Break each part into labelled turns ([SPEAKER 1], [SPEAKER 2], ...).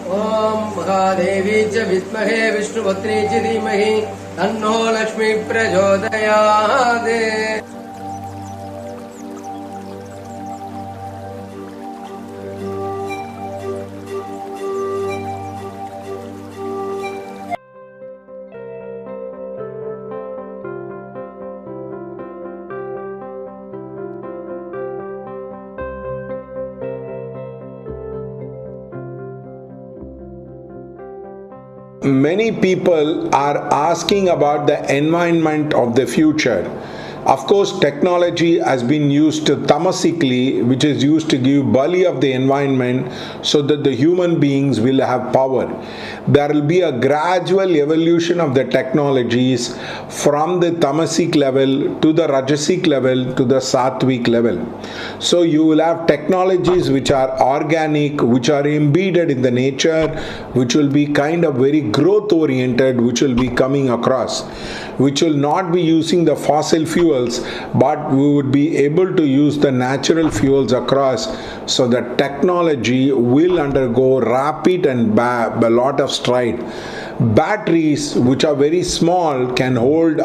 [SPEAKER 1] ओम महादेवी च विद्महे विष्णुपत्नी च धीमहि तन्नो लक्ष्मी प्रचोदयात्।
[SPEAKER 2] Many people are asking about the environment of the future. Of course, technology has been used tamasically, which is used to give bali of the environment so that the human beings will have power. There will be a gradual evolution of the technologies from the tamasic level to the rajasic level to the sattvic level. So you will have technologies which are organic, which are embedded in the nature, which will be kind of very growth oriented, which will be coming across, which will not be using the fossil fuels, but we would be able to use the natural fuels across. So the technology will undergo rapid and a lot of stride. Batteries which are very small can hold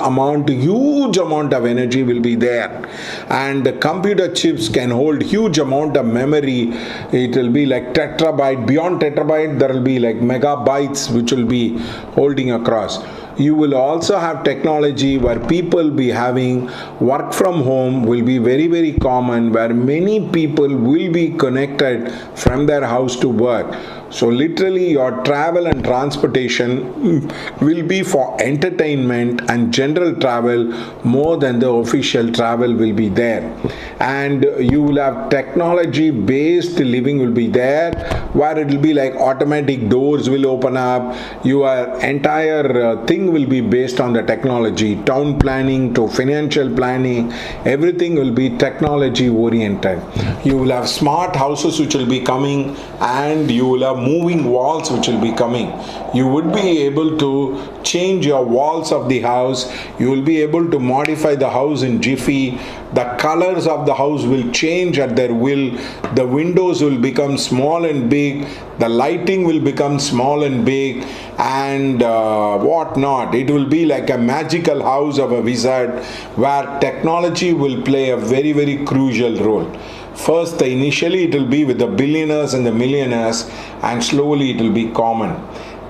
[SPEAKER 2] huge amount of energy will be there, and the computer chips can hold huge amount of memory. It will be like terabyte, beyond terabyte there will be like megabytes which will be holding across. You will also have technology where people be having work from home will be very common, where many people will be connected from their house to work. So literally your travel and transportation will be for entertainment and general travel more than the official travel will be there. And you will have technology based living will be there, where it will be like automatic doors will open up. Your entire thing will be based on the technology. Town planning to financial planning, everything will be technology oriented. You will have smart houses which will be coming, and you will have moving walls which will be coming. You would be able to change your walls of the house. You will be able to modify the house in jiffy. The colors of the house will change at their will. The windows will become small and big. The lighting will become small and big, and what not. It will be like a magical house of a wizard, where technology will play a very crucial role. First, initially it will be with the billionaires and the millionaires, and slowly it will be common.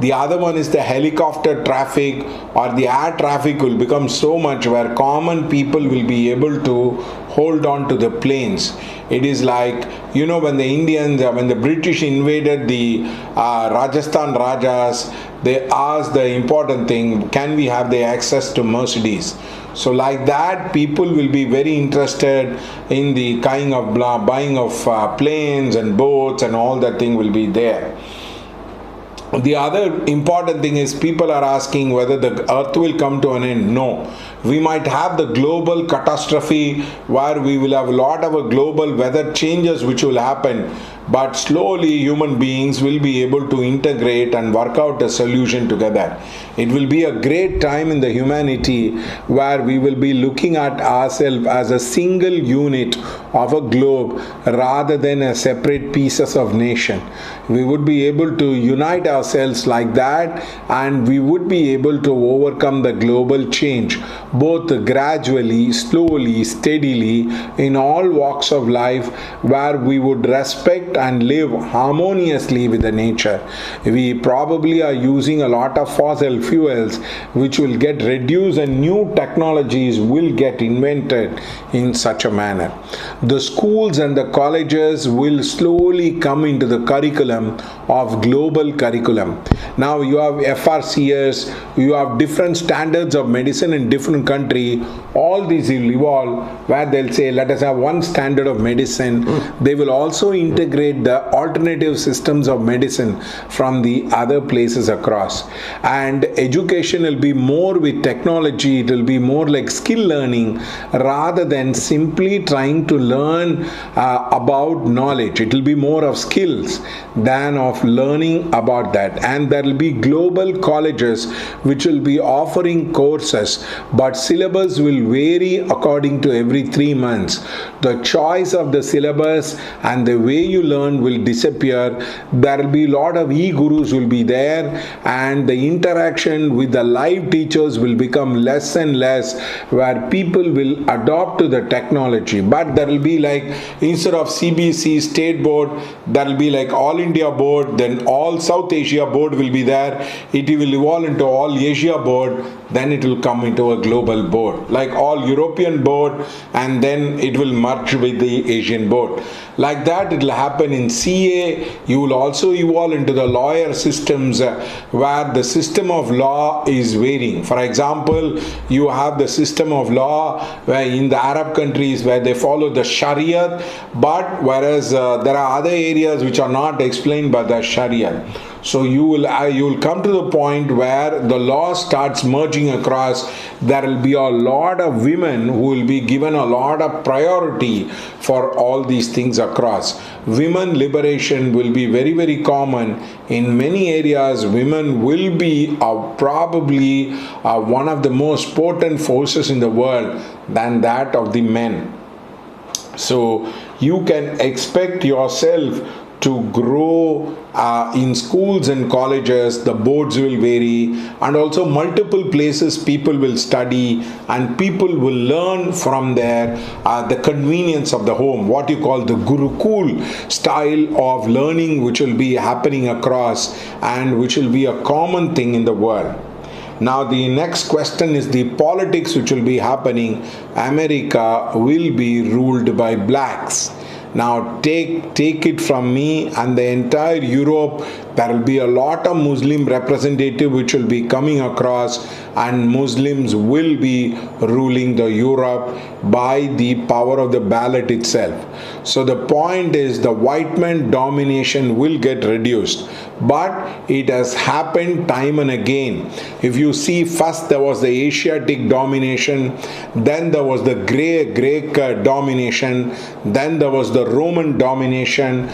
[SPEAKER 2] The other one is the helicopter traffic or the air traffic will become so much where common people will be able to hold on to the planes. It is like, when the British invaded the Rajasthan Rajas, they asked the important thing, can we have the access to Mercedes? So like that, people will be very interested in the kind of buying of planes and boats, and all that thing will be there. The other important thing is people are asking whether the earth will come to an end. No. We might have the global catastrophe where we will have a lot of global weather changes which will happen, but slowly human beings will be able to integrate and work out a solution together. It will be a great time in the humanity where we will be looking at ourselves as a single unit of a globe rather than a separate pieces of nation. We would be able to unite ourselves like that, and we would be able to overcome the global change, both gradually, slowly, steadily, in all walks of life, where we would respect and live harmoniously with the nature. We probably are using a lot of fossil fuels which will get reduced, and new technologies will get invented in such a manner. The schools and the colleges will slowly come into the curriculum of global curriculum. Now you have FRCS, you have different standards of medicine in different country. All these will evolve where they'll say, let us have one standard of medicine. They will also integrate the alternative systems of medicine from the other places across. And education will be more with technology. It will be more like skill learning rather than simply trying to learn about knowledge. It will be more of skills than of learning about that. And there will be global colleges which will be offering courses, but syllabus will vary according to every 3 months. The choice of the syllabus and the way you learn will disappear. There will be a lot of e-gurus will be there, and the interaction with the live teachers will become less and less, where people will adopt to the technology. But there will be like, instead of CBC state board, there will be like all India board, then all South Asia board will be there. It will evolve into all Asia board, then it will come into a global board, like all European board, and then it will merge with the Asian board. Like that it will happen in CA. You will also evolve into the lawyer systems, where the system of law is varying. For example, you have the system of law where in the Arab countries where they follow the Sharia, but whereas there are other areas which are not explained by the Sharia. So you will come to the point where the law starts merging across. There will be a lot of women who will be given a lot of priority for all these things across. Women liberation will be very, very common. In many areas, women will be probably one of the most potent forces in the world than that of the men. So you can expect yourself to grow in schools and colleges. The boards will vary, and also multiple places people will study, and people will learn from there. The convenience of the home, what you call the Gurukul style of learning, which will be happening across and which will be a common thing in the world. Now the next question is the politics which will be happening. America will be ruled by blacks. Now take it from me and the entire Europe, there will be a lot of Muslim representative which will be coming across, and Muslims will be ruling the Europe by the power of the ballot itself. So the point is, the white man domination will get reduced, but it has happened time and again. If you see, first there was the Asiatic domination, then there was the Greek domination, then there was the Roman domination,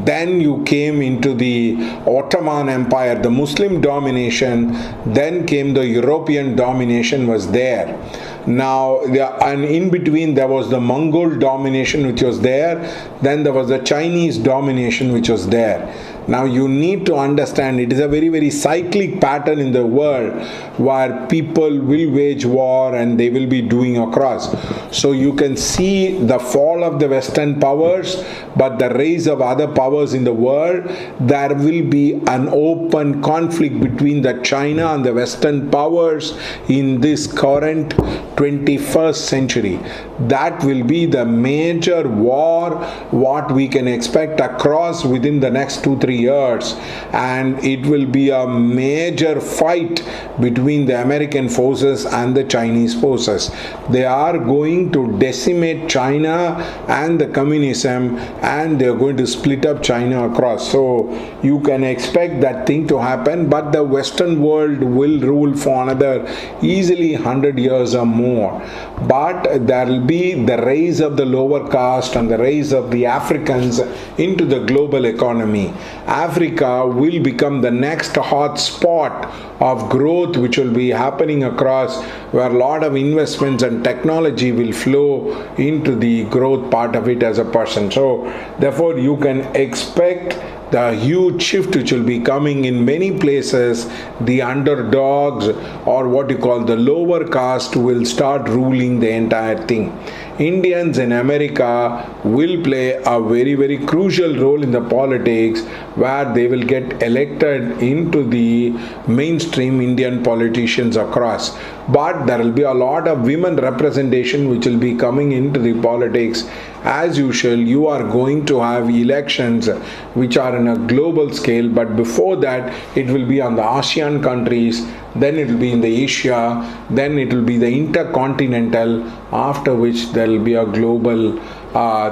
[SPEAKER 2] then you came into the Ottoman Empire, the Muslim domination, then came the European domination was there. Now, and in between there was the Mongol domination which was there, then there was the Chinese domination which was there. Now you need to understand, it is a very, very cyclic pattern in the world where people will wage war and they will be doing across. So you can see the fall of the Western powers, but the rise of other powers in the world. There will be an open conflict between the China and the Western powers in this current 21st century. That will be the major war what we can expect across within the next 2-3 years, and it will be a major fight between the American forces and the Chinese forces. They are going to decimate China and the communism, and they are going to split up China across. So you can expect that thing to happen, but the Western world will rule for another easily 100 years or more. But there will be the rise of the lower caste and the rise of the Africans into the global economy. Africa will become the next hot spot of growth which will be happening across, where a lot of investments and technology will flow into the growth part of it as a person. So therefore you can expect the huge shift which will be coming in many places. The underdogs, or what you call the lower caste, will start ruling the entire thing. Indians in America will play a very, very crucial role in the politics, where they will get elected into the mainstream Indian politicians across. But there will be a lot of women representation which will be coming into the politics. As usual, you are going to have elections which are in a global scale, but before that it will be on the ASEAN countries, then it will be in the Asia, then it will be the intercontinental, after which there will be a global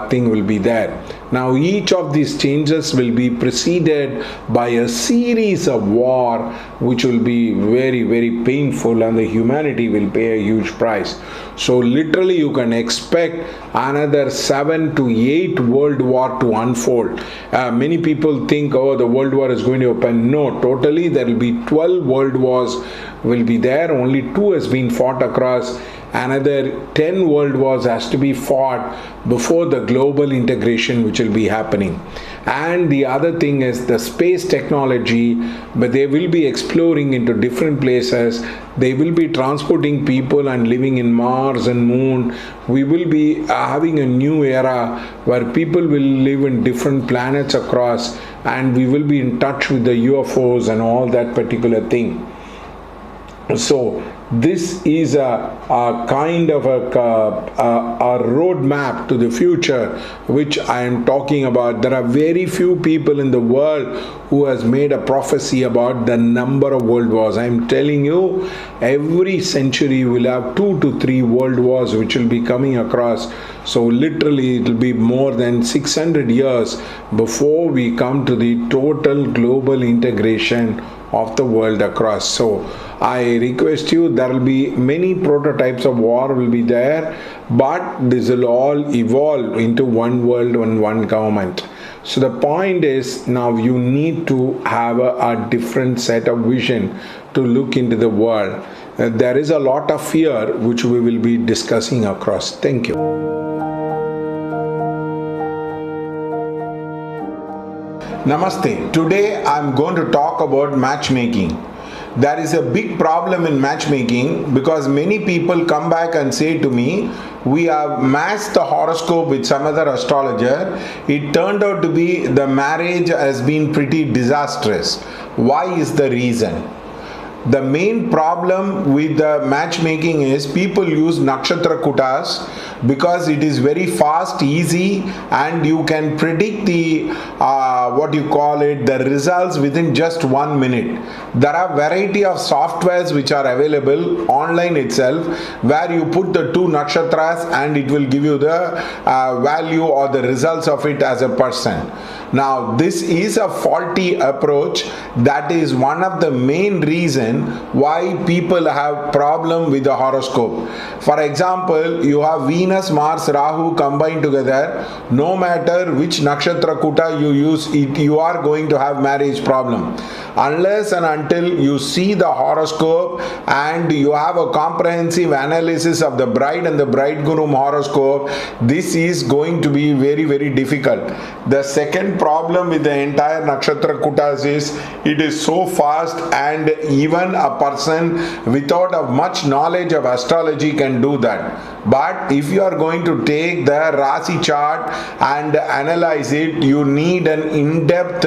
[SPEAKER 2] thing will be there. Now each of these changes will be preceded by a series of war which will be very, very painful, and the humanity will pay a huge price. So literally you can expect another 7 to 8 world war to unfold. Many people think, oh, the world war is going to open. No, totally there will be 12 world wars will be there. Only 2 has been fought across. Another 10 world wars has to be fought before the global integration which will be happening. And the other thing is the space technology, but they will be exploring into different places. They will be transporting people and living in Mars and Moon. We will be having a new era where people will live in different planets across, and we will be in touch with the UFOs and all that particular thing. So this is a kind of a roadmap to the future which I am talking about. There are very few people in the world who has made a prophecy about the number of world wars. I am telling you, every century will have 2 to 3 world wars which will be coming across. So literally it will be more than 600 years before we come to the total global integration of the world across. So I request you, there will be many prototypes of war will be there, but this will all evolve into one world and one government. So the point is, now you need to have a different set of vision to look into the world. There is a lot of fear which we will be discussing across. Thank you. Namaste. Today I am going to talk about matchmaking. There is a big problem in matchmaking because many people come back and say to me, we have matched the horoscope with some other astrologer. It turned out to be the marriage has been pretty disastrous. Why is the reason? The main problem with the matchmaking is people use nakshatra kutas because it is very fast, easy, and you can predict the the results within just 1 minute. There are variety of softwares which are available online itself where you put the 2 nakshatras and it will give you the value or the results of it as a person. Now this is a faulty approach. That is one of the main reason why people have problem with the horoscope. For example, you have Venus, Mars, Rahu combined together. No matter which nakshatra kuta you use, you are going to have marriage problem. Unless and until you see the horoscope and you have a comprehensive analysis of the bride and the bridegroom horoscope, this is going to be very, very difficult. The second problem with the entire nakshatra kutas is it is so fast, and even a person without much knowledge of astrology can do that. But if you are going to take the Rasi chart and analyze it, you need an in-depth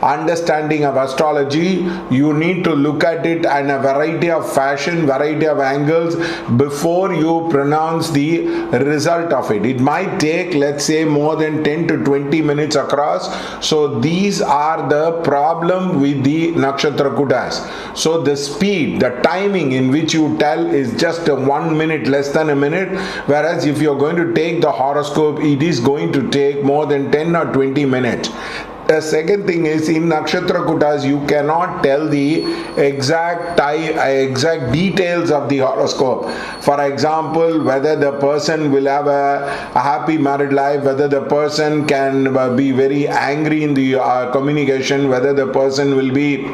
[SPEAKER 2] understanding of astrology. You need to look at it in a variety of fashion, variety of angles before you pronounce the result of it. It might take, let's say, more than 10 to 20 minutes across. So these are the problem with the nakshatra kutas. So the speed, the timing in which you tell is just 1 minute, less than a minute. Whereas if you are going to take the horoscope, it is going to take more than 10 or 20 minutes. The second thing is, in nakshatra kutas you cannot tell the exact details of the horoscope. For example, whether the person will have a happy married life, whether the person can be very angry in the communication, whether the person will be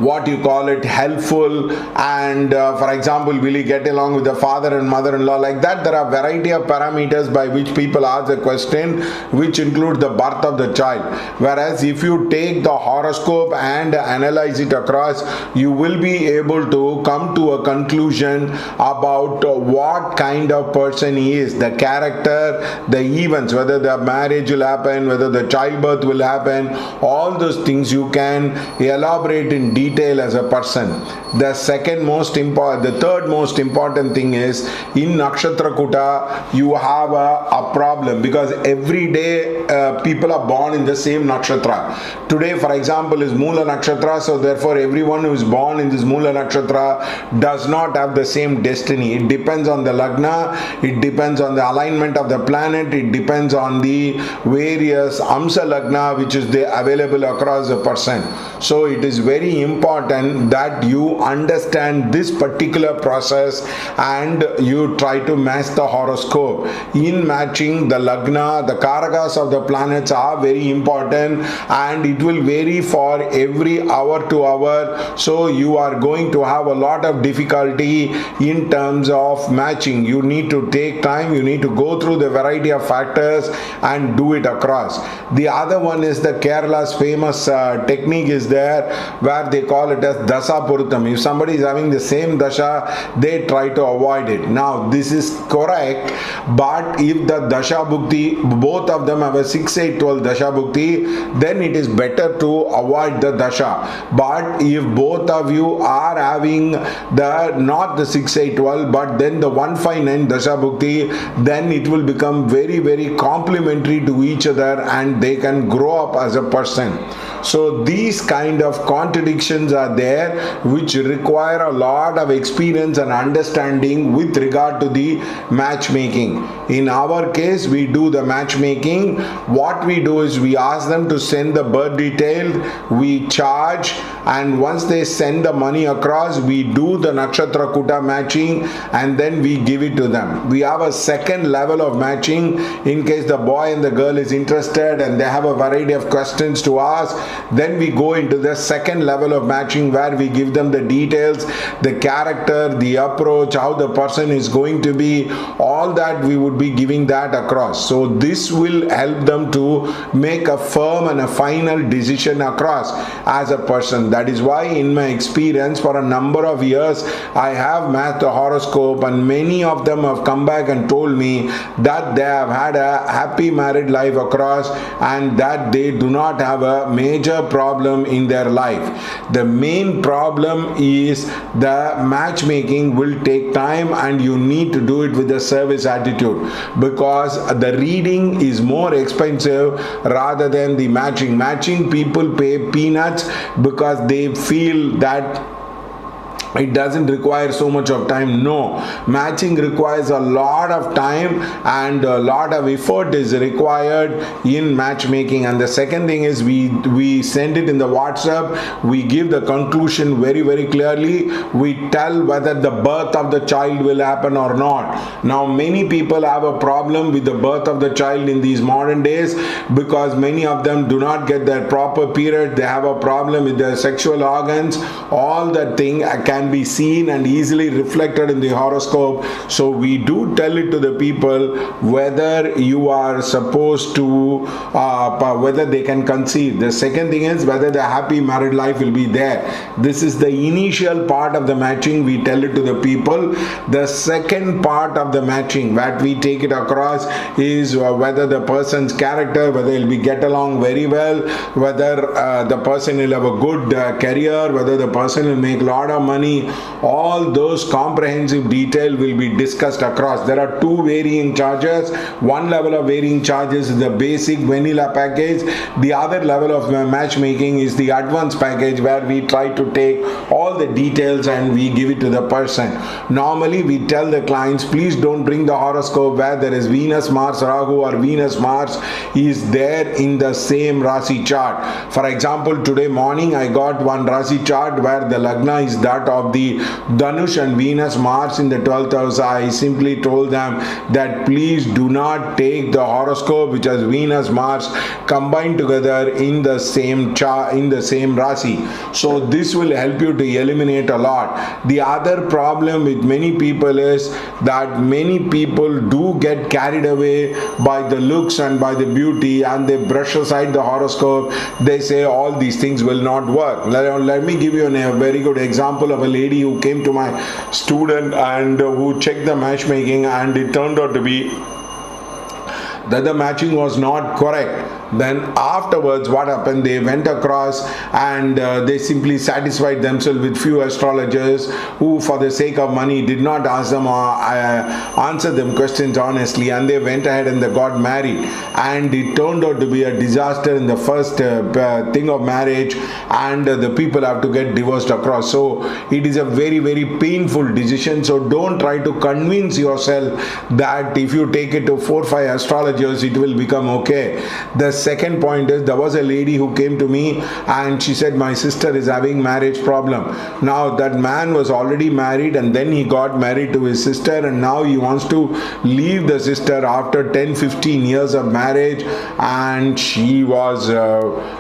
[SPEAKER 2] helpful, and for example, will he get along with the father and mother-in-law, like that. There are variety of parameters by which people ask the question, which include the birth of the child. Whereas if you take the horoscope and analyze it across, you will be able to come to a conclusion about what kind of person he is, the character, the events, whether the marriage will happen, whether the childbirth will happen. All those things you can elaborate in detail detail as a person. The third most important thing is in Nakshatra Kuta you have a problem, because every day people are born in the same nakshatra. Today, for example, is Mula Nakshatra, so therefore everyone who is born in this Mula Nakshatra does not have the same destiny. It depends on the Lagna, it depends on the alignment of the planet, it depends on the various Amsa Lagna which is available across the person. So it is very important that you understand this particular process and you try to match the horoscope. In matching the Lagna, the Karakas of the planets are very important, and it will vary for every hour to hour. So you are going to have a lot of difficulty in terms of matching. You need to take time, you need to go through the variety of factors and do it across. The other one is the Kerala's famous technique is there, where they call it as Dasa Purutam. If somebody is having the same Dasha, they try to avoid it. Now this is correct, but if the Dasha Bhukti, both of them have a 6, 8, 12 Dasha Bhukti, then it is better to avoid the Dasha. But if both of you are having not the 6, 8, 12 but then the 1, 5, 9 Dasha Bhukti, then it will become very, very complementary to each other and they can grow up as a person. So these kind of contradictions are there which require a lot of experience and understanding with regard to the matchmaking. In our case, we do the matchmaking. What we do is we ask them to send the birth detail, we charge, and once they send the money across, we do the Nakshatra Kuta matching and then we give it to them. We have a second level of matching in case the boy and the girl is interested and they have a variety of questions to ask. Then we go into the second level of matching where we give them the details, the character, the approach, how the person is going to be, all that we would be giving that across. So this will help them to make a firm and a final decision across as a person. That is why in my experience for a number of years I have matched the horoscope, and many of them have come back and told me that they have had a happy married life across and that they do not have a major problem in their life. The main problem is the matchmaking will take time and you need to do it with a service attitude, because the reading is more expensive rather than the matching. Matching, people pay peanuts because they feel that it doesn't require so much of time. No, matching requires a lot of time and a lot of effort is required in matchmaking. And the second thing is we send it in the WhatsApp, we give the conclusion very, very clearly, we tell whether the birth of the child will happen or not. Now many people have a problem with the birth of the child in these modern days because many of them do not get their proper period, they have a problem with their sexual organs. All that thing can be seen and easily reflected in the horoscope. So we do tell it to the people whether you are supposed to whether they can conceive. The second thing is whether the happy married life will be there. This is the initial part of the matching, we tell it to the people. The second part of the matching that we take it across is whether the person's character, whether he'll be get along very well, whether the person will have a good career, whether the person will make a lot of money. All those comprehensive detail will be discussed across. There are two varying charges. One level of varying charges is the basic vanilla package. The other level of matchmaking is the advanced package where we try to take all the details and we give it to the person. Normally we tell the clients, please don't bring the horoscope where there is Venus Mars Rahu or Venus Mars is there in the same Rasi chart. For example, today morning I got one Rasi chart where the Lagna is that of the Dhanush and Venus Mars in the 12th house. I simply told them that please do not take the horoscope which has Venus Mars combined together in the same chart, in the same Rasi. So this will help you to eliminate a lot. The other problem with many people is that many people do get carried away by the looks and by the beauty and they brush aside the horoscope. They say all these things will not work. Let me give you a very good example of a lady who came to my student and who checked the matchmaking, and it turned out to be that the matching was not correct. Then afterwards, what happened? They went across and they simply satisfied themselves with few astrologers who, for the sake of money, did not ask them or answer them questions honestly, and they went ahead and they got married. And it turned out to be a disaster in the first thing of marriage, and the people have to get divorced across. So it is a very, very painful decision. So don't try to convince yourself that if you take it to 4-5 astrologers, it will become okay. The second point is, there was a lady who came to me and she said, my sister is having marriage problem. Now that man was already married, and then he got married to his sister, and now he wants to leave the sister after 10-15 years of marriage, and she was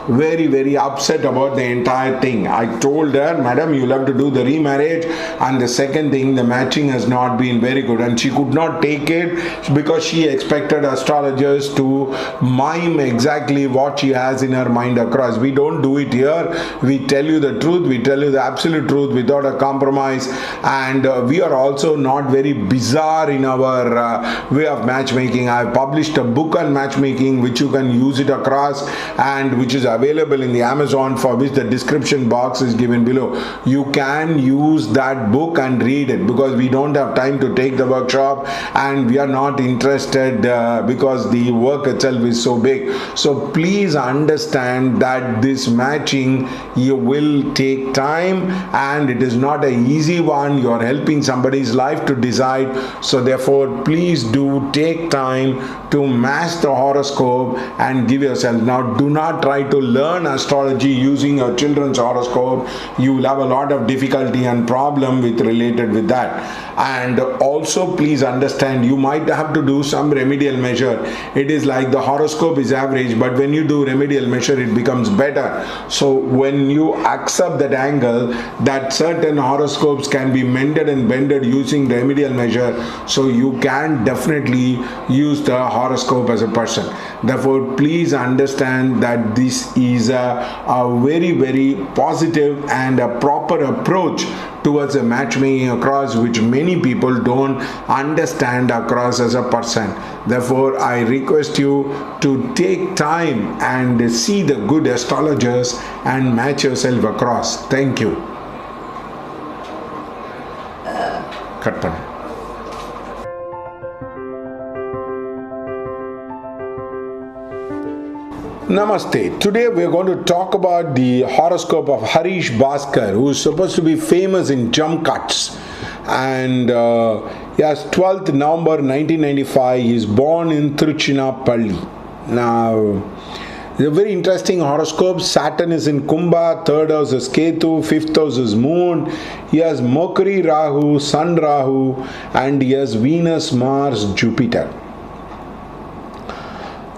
[SPEAKER 2] very, very upset about the entire thing. I told her, madam, you'll have to do the remarriage, and the second thing, the matching has not been very good, and she could not take it because she expected astrologers to mime exactly what she has in her mind across. We don't do it here. We tell you the truth. We tell you the absolute truth without a compromise, and we are also not very bizarre in our way of matchmaking. I have published a book on matchmaking which you can use it across, and which is available in the Amazon, for which the description box is given below. You can use that book and read it, because we don't have time to take the workshop and we are not interested because the work itself is so big. So please understand that this matching, you will take time, and it is not an easy one. You are helping somebody's life to decide. So therefore, please do take time to match the horoscope and give yourself. Now, do not try to learn astrology using your children's horoscope. You will have a lot of difficulty and problem related with that. And also, please understand, you might have to do some remedial measure. It is like the horoscope is average, but when you do remedial measure, it becomes better. So when you accept that angle, that certain horoscopes can be mended and bended using remedial measure, so you can definitely use the horoscope as a person. Therefore, please understand that this is a very, very positive and a proper approach towards a matchmaking across, which many people don't understand across as a person. Therefore, I request you to take time and see the good astrologers and match yourself across. Thank you. Cut pannu. Namaste. Today we are going to talk about the horoscope of Harish Bhaskar, who is supposed to be famous in jump cuts. And yes, 12th November 1995, he is born in Tiruchinappalli. Now, it's a very interesting horoscope. Saturn is in Kumbha, 3rd house is Ketu, 5th house is Moon. He has Mercury, Rahu, Sun, Rahu, and he has Venus, Mars, Jupiter.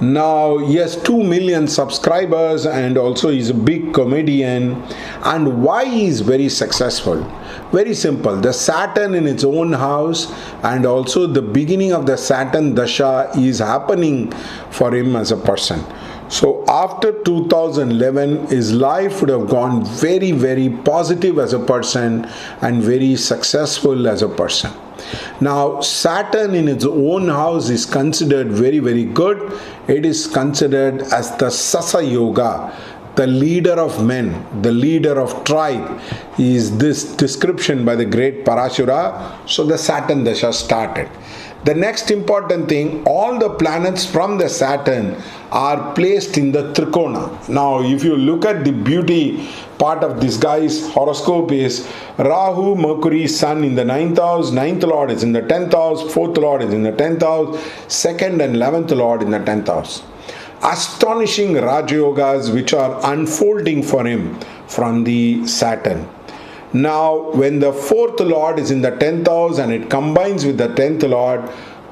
[SPEAKER 2] Now, he has 2 million subscribers, and also he's a big comedian. And why he is very successful? Very simple. The Saturn in its own house, and also the beginning of the Saturn Dasha is happening for him as a person. So after 2011, his life would have gone very, very positive as a person and very successful as a person. Now, Saturn in its own house is considered very, very good. It is considered as the Sasa Yoga, the leader of men, the leader of tribe, is this description by the great Parashura. So the Saturn Dasha started. The next important thing, all the planets from the Saturn are placed in the Trikona. Now, if you look at the beauty part of this guy's horoscope, is Rahu, Mercury, Sun in the 9th house, 9th Lord is in the 10th house, 4th Lord is in the 10th house, 2nd and 11th Lord in the 10th house. Astonishing Rajayogas which are unfolding for him from the Saturn. Now, when the 4th Lord is in the 10th house and it combines with the 10th Lord,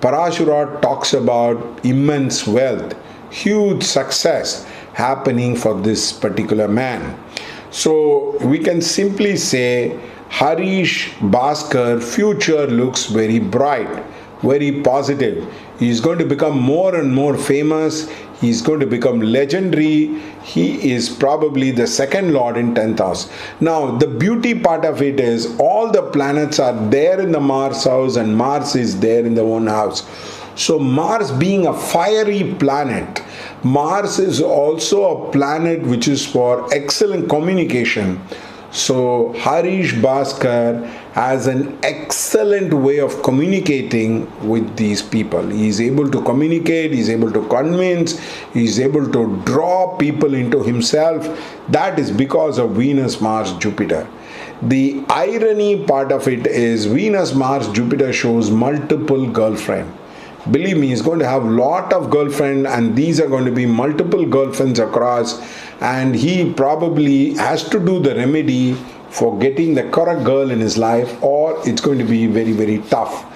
[SPEAKER 2] Parashura talks about immense wealth, huge success happening for this particular man. So, we can simply say Harish Bhaskar future looks very bright, very positive. He is going to become more and more famous. He is going to become legendary. He is probably the 2nd Lord in 10th house. Now, the beauty part of it is all the planets are there in the Mars house and Mars is there in the own house. So Mars being a fiery planet, Mars is also a planet which is for excellent communication. So Harish Bhaskar has an excellent way of communicating with these people. He is able to communicate, he is able to convince, he is able to draw people into himself. That is because of Venus, Mars, Jupiter. The irony part of it is Venus, Mars, Jupiter shows multiple girlfriend. Believe me, he's going to have lot of girlfriend, and these are going to be multiple girlfriends across, and he probably has to do the remedy for getting the correct girl in his life, or it's going to be very, very tough.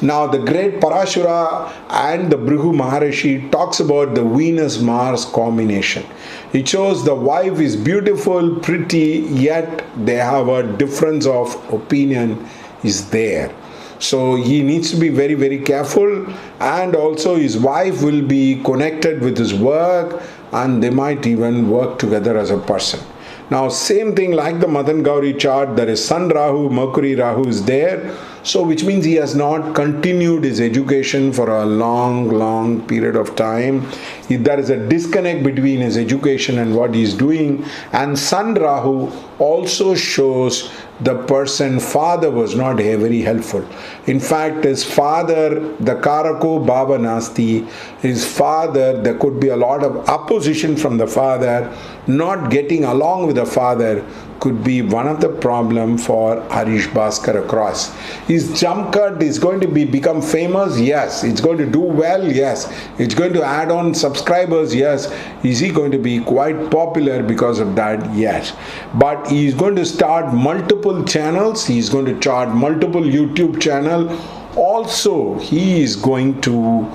[SPEAKER 2] Now the great Parashura and the Bhrigu Maharishi talks about the Venus-Mars combination. It shows the wife is beautiful, pretty, yet they have a difference of opinion is there. So he needs to be very, very careful, and also his wife will be connected with his work, and they might even work together as a person. Now same thing like the Madan Gauri chart, there is Sun Rahu, Mercury Rahu is there. So which means he has not continued his education for a long period of time. If there is a disconnect between his education and what he is doing. And Sun Rahu also shows the person father was not very helpful. In fact, his father, the Karako Baba Nasti, his father, there could be a lot of opposition from the father. Not getting along with the father could be one of the problem for Harish Bhaskar across. His jump cut is going to become famous, yes. It's going to do well, yes. It's going to add on subscribers, yes. Is he going to be quite popular because of that? Yes. But he's going to start multiple channels. He's going to start multiple YouTube channel. Also, he is going to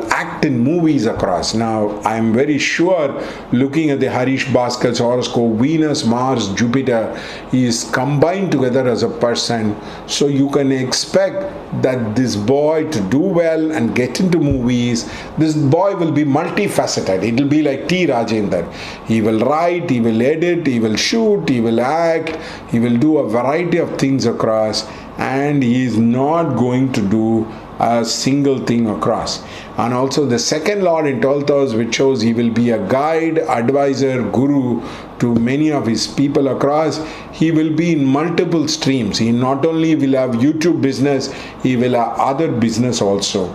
[SPEAKER 2] act in movies across. Now, I am very sure, looking at the Harish Bhaskar's horoscope, Venus, Mars, Jupiter, he is combined together as a person. So you can expect that this boy to do well and get into movies. This boy will be multifaceted. It will be like T. Rajendra. He will write, he will edit, he will shoot, he will act, he will do a variety of things across, and he is not going to do a single thing across. And also the second lord in 12th house, which shows he will be a guide, advisor, guru to many of his people across. He will be in multiple streams. He not only will have YouTube business, he will have other business also.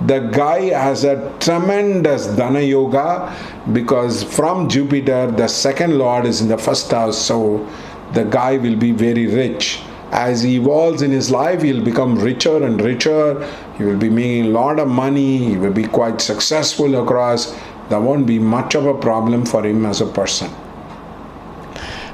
[SPEAKER 2] The guy has a tremendous Dana Yoga, because from Jupiter the second lord is in the first house, so the guy will be very rich. As he evolves in his life, he will become richer and richer. He will be making a lot of money. He will be quite successful across. There won't be much of a problem for him as a person.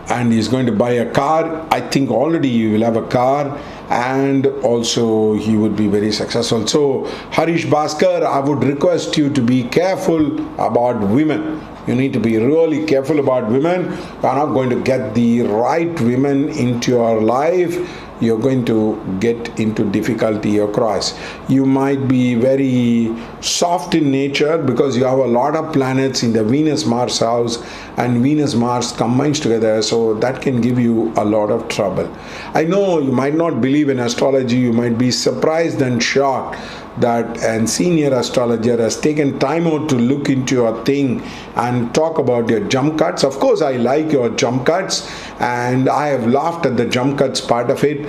[SPEAKER 2] And he's going to buy a car. I think already he will have a car, and also he would be very successful. So Harish Bhaskar, I would request you to be careful about women. You need to be really careful about women. You are not going to get the right women into your life. You're going to get into difficulty across. You might be very soft in nature because you have a lot of planets in the Venus-Mars house, and Venus-Mars combines together, so that can give you a lot of trouble. I know you might not believe in astrology. You might be surprised and shocked that a senior astrologer has taken time out to look into your thing and talk about your jump cuts. Of course, I like your jump cuts, and I have laughed at the jump cuts part of it.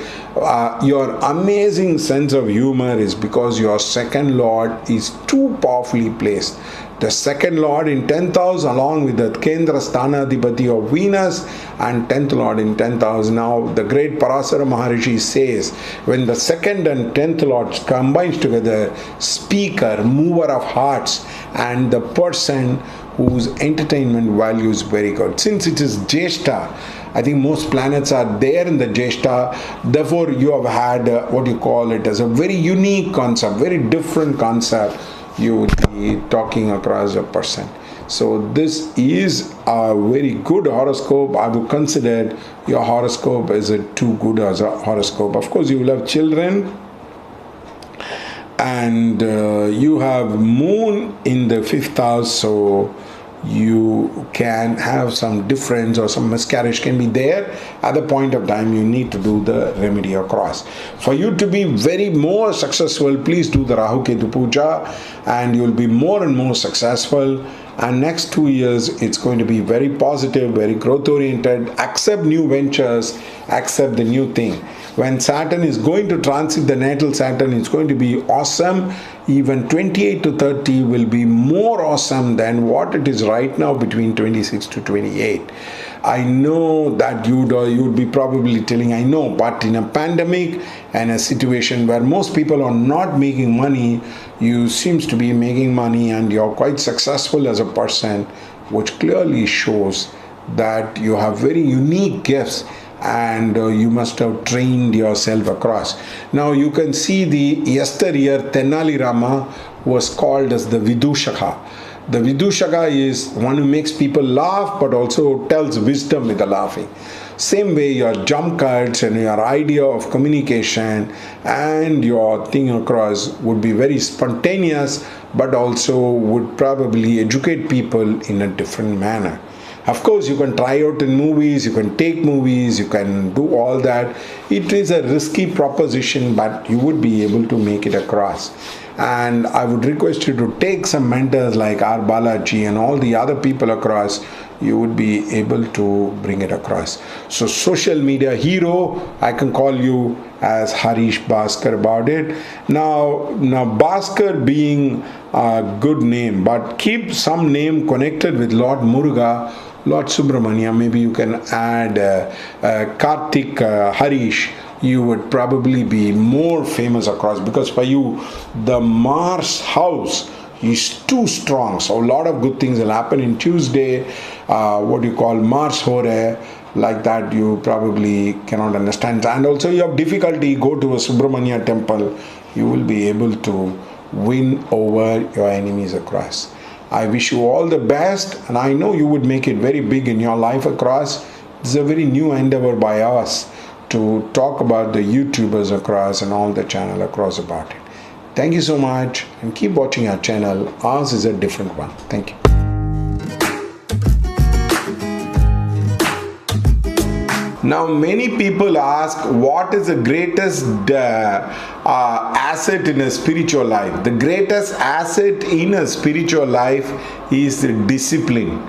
[SPEAKER 2] Your amazing sense of humor is because your second lord is too powerfully placed. The second lord in 10th house, along with the Kendra Sthanadipati of Venus, and 10th lord in 10th house. Now the great Parasara Maharishi says, when the second and 10th lords combines together, speaker, mover of hearts, and the person whose entertainment value is very good. Since it is Jeshta, I think most planets are there in the Jeshta. Therefore, you have had what you call it as a very unique concept, very different concept. You would be talking across a person. So this is a very good horoscope. I would consider your horoscope as a too good as a horoscope. Of course, you will have children, and you have moon in the 5th house, so you can have some difference or some miscarriage can be there. At the point of time, you need to do the remedy across. For you to be very more successful, please do the Rahu Ketu Puja, and you'll be more and more successful. And next 2 years, it's going to be very positive, very growth oriented. Accept new ventures, accept the new thing. When Saturn is going to transit the natal Saturn, it's going to be awesome. Even 28 to 30 will be more awesome than what it is right now between 26 to 28. I know that you'd be probably telling, I know, but in a pandemic and a situation where most people are not making money, you seems to be making money and you're quite successful as a person, which clearly shows that you have very unique gifts and you must have trained yourself across. Now you can see the yesteryear Tenali Rama was called as the Vidushaka. The Vidushaka is one who makes people laugh but also tells wisdom with the laughing. Same way your jump cuts and your idea of communication and your thing across would be very spontaneous but also would probably educate people in a different manner. Of course, you can try out in movies, you can take movies, you can do all that. It is a risky proposition, but you would be able to make it across. And I would request you to take some mentors like R. Balaji and all the other people across. You would be able to bring it across. So social media hero, I can call you as Harish Bhaskar about it. Now Bhaskar being a good name, but keep some name connected with Lord Muruga, Lord Subramania. Maybe you can add Karthik Harish. You would probably be more famous across, because for you the Mars house is too strong. So a lot of good things will happen in Tuesday. What you call Mars Hore, like that you probably cannot understand. And also you have difficulty, go to a Subramania temple, you will be able to win over your enemies across. I wish you all the best, and I know you would make it very big in your life across. This is a very new endeavor by us to talk about the YouTubers across and all the channel across about it. Thank you so much, and keep watching our channel. Ours is a different one. Thank you. Now many people ask, what is the greatest asset in a spiritual life? The greatest asset in a spiritual life is discipline.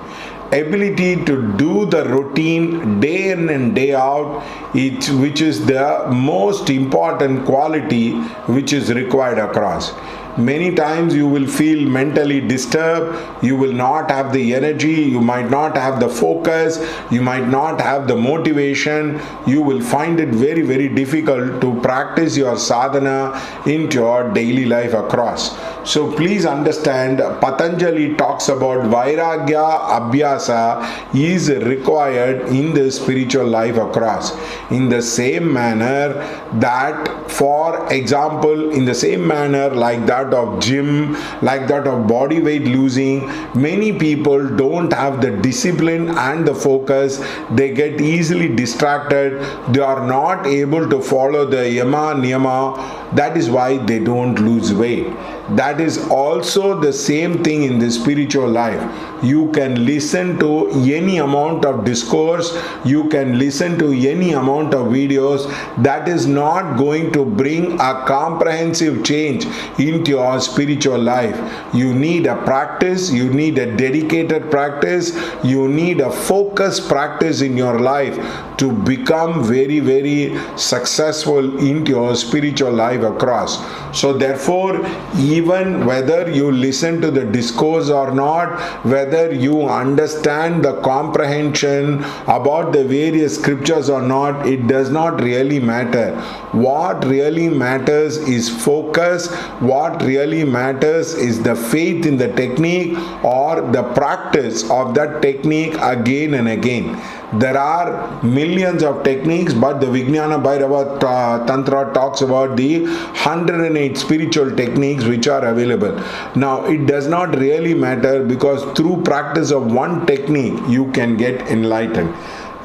[SPEAKER 2] Ability to do the routine day in and day out, which is the most important quality which is required across. Many times you will feel mentally disturbed, you will not have the energy, you might not have the focus, you might not have the motivation, you will find it very, very difficult to practice your sadhana into your daily life across. So please understand, Patanjali talks about Vairagya Abhyasa is required in the spiritual life across. In the same manner that, for example, in the same manner like that of gym, like that of body weight losing, many people don't have the discipline and the focus. They get easily distracted. They are not able to follow the yama niyama. That is why they don't lose weight. That is also the same thing in the spiritual life. You can listen to any amount of discourse, you can listen to any amount of videos. That is not going to bring a comprehensive change into your spiritual life. You need a practice, you need a dedicated practice, you need a focused practice in your life to become very, very successful into your spiritual life across. So therefore, even whether you listen to the discourse or not, whether you understand the comprehension about the various scriptures or not, it does not really matter. What really matters is focus. What really matters is the faith in the technique or the practice of that technique again and again. There are millions of techniques, but the Vijnana Bhairava Tantra talks about the 108 spiritual techniques which are available. Now, it does not really matter, because through practice of one technique, you can get enlightened.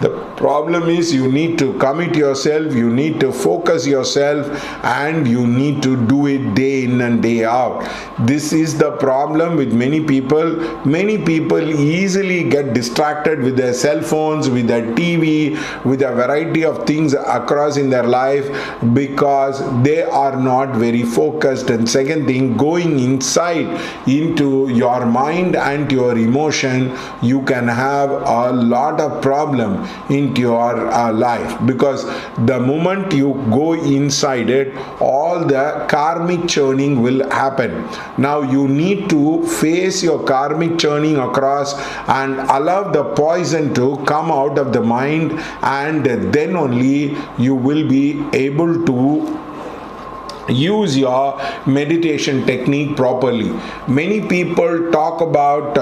[SPEAKER 2] The Problem is, you need to commit yourself, you need to focus yourself, and you need to do it day in and day out. This is the problem with many people. Many people easily get distracted with their cell phones, with their TV, with a variety of things across in their life, because they are not very focused. And second thing, going inside into your mind and your emotion, you can have a lot of problem into your life, because the moment you go inside it, all the karmic churning will happen. Now you need to face your karmic churning across and allow the poison to come out of the mind, and then only you will be able to use your meditation technique properly. Many people talk about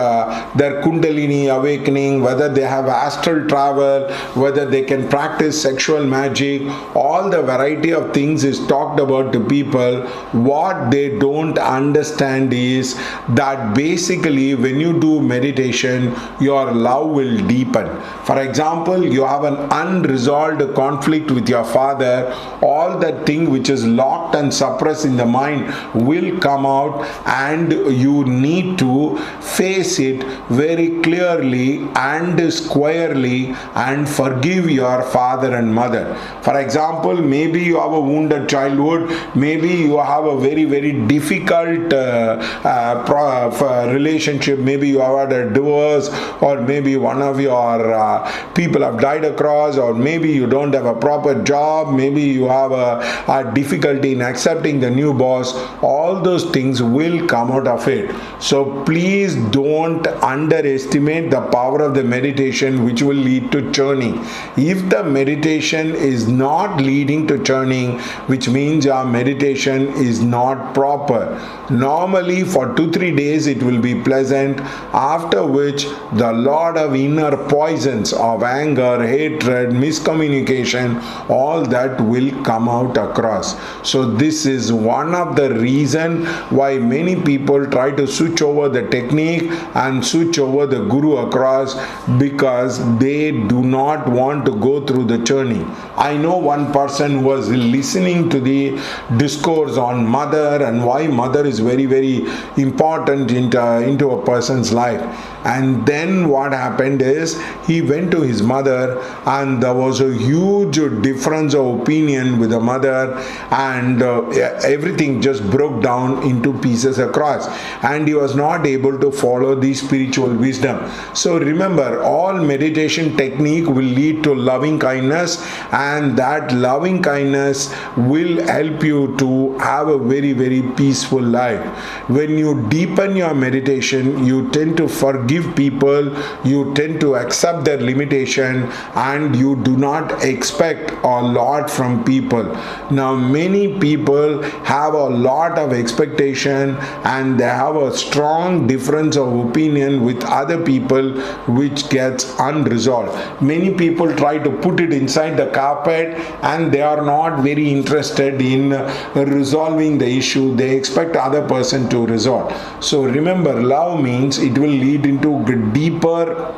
[SPEAKER 2] their kundalini awakening, whether they have astral travel, whether they can practice sexual magic. All the variety of things is talked about to people. What they don't understand is that basically when you do meditation, your love will deepen. For example, you have an unresolved conflict with your father, all that thing which is locked and suppressed in the mind will come out, and you need to face it very clearly and squarely and forgive your father and mother. For example, maybe you have a wounded childhood, maybe you have a very difficult relationship, maybe you have had a divorce, or maybe one of your people have died across, or maybe you don't have a proper job, maybe you have a difficulty in accepting the new boss. All those things will come out of it. So please don't underestimate the power of the meditation, which will lead to churning. If the meditation is not leading to churning, which means your meditation is not proper. Normally for 2-3 days it will be pleasant, after which the lot of inner poisons of anger, hatred, miscommunication, all that will come out across. So this is one of the reason why many people try to switch over the technique and switch over the guru across, because they do not want to go through the journey. I know one person was listening to the discourse on mother and why mother is very important into a person's life. And then what happened is, he went to his mother and there was a huge difference of opinion with the mother, and everything just broke down into pieces across, and he was not able to follow the spiritual wisdom. So remember, all meditation technique will lead to loving kindness, and that loving kindness will help you to have a very peaceful life. When you deepen your meditation, you tend to forgive people, you tend to accept their limitation, and you do not expect a lot from people. Now many people have a lot of expectation, and they have a strong difference of opinion with other people, which gets unresolved. Many people try to put it inside the carpet, and they are not very interested in resolving the issue. They expect the other person to resolve. So remember, love means it will lead into deeper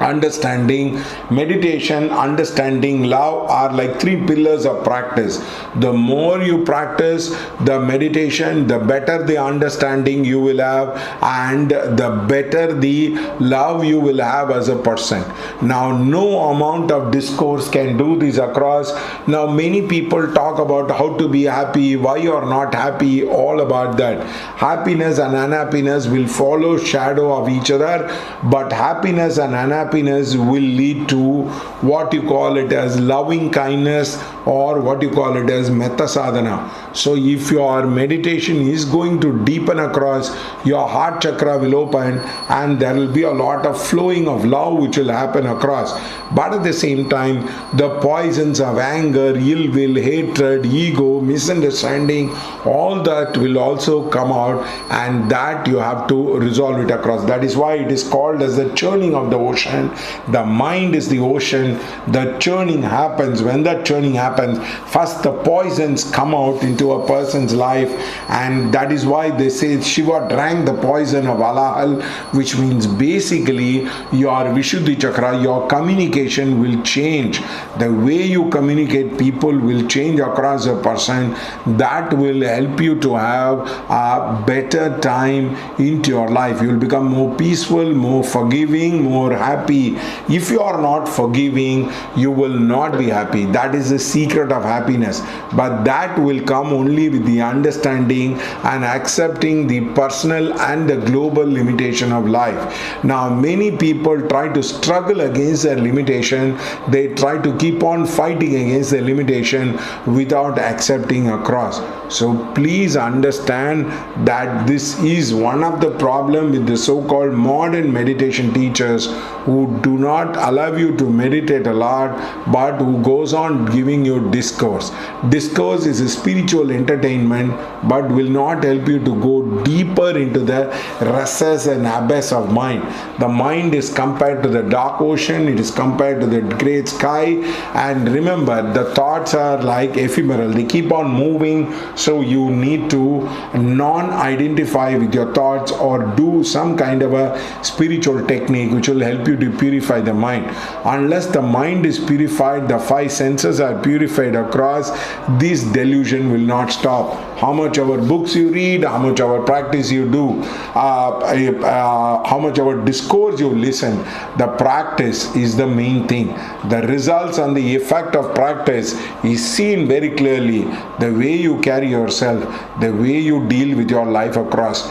[SPEAKER 2] understanding. Meditation, understanding, love are like 3 pillars of practice. The more you practice the meditation, the better the understanding you will have, and the better the love you will have as a person. Now no amount of discourse can do this across. Now many people talk about how to be happy, why you are not happy, all about that. Happiness and unhappiness will follow shadow of each other, but happiness and unhappiness will lead to what you call it as loving kindness, or what you call it as metta sadhana. So if your meditation is going to deepen across, your heart chakra will open, and there will be a lot of flowing of love which will happen across. But at the same time, the poisons of anger, ill will, hatred, ego, misunderstanding, all that will also come out, and that you have to resolve it across. That is why it is called as the churning of the ocean. ocean. The mind is the ocean. The churning happens. When that churning happens, first the poisons come out into a person's life, and that is why they say Shiva drank the poison of Alahal, which means basically your Vishuddhi chakra, your communication will change. The way you communicate people will change across a person. That will help you to have a better time into your life. You will become more peaceful, more forgiving, more happy. If you are not forgiving, you will not be happy. That is the secret of happiness. But that will come only with the understanding and accepting the personal and the global limitation of life. Now, many people try to struggle against their limitation. They try to keep on fighting against their limitation without accepting across. So please understand that this is one of the problems with the so-called modern meditation teachers who do not allow you to meditate a lot, but who goes on giving you discourse. Discourse is a spiritual entertainment, but will not help you to go deeper into the recesses and abyss of mind. The mind is compared to the dark ocean, it is compared to the great sky, and remember, the thoughts are like ephemeral. They keep on moving, so you need to non-identify with your thoughts or do some kind of a spiritual technique which will help you to purify the mind. Unless the mind is purified, the five senses are purified across, this delusion will not stop. How much our books you read, how much our practice you do, how much our discourse you listen, the practice is the main thing. The results and the effect of practice is seen very clearly. The way you carry yourself, the way you deal with your life across.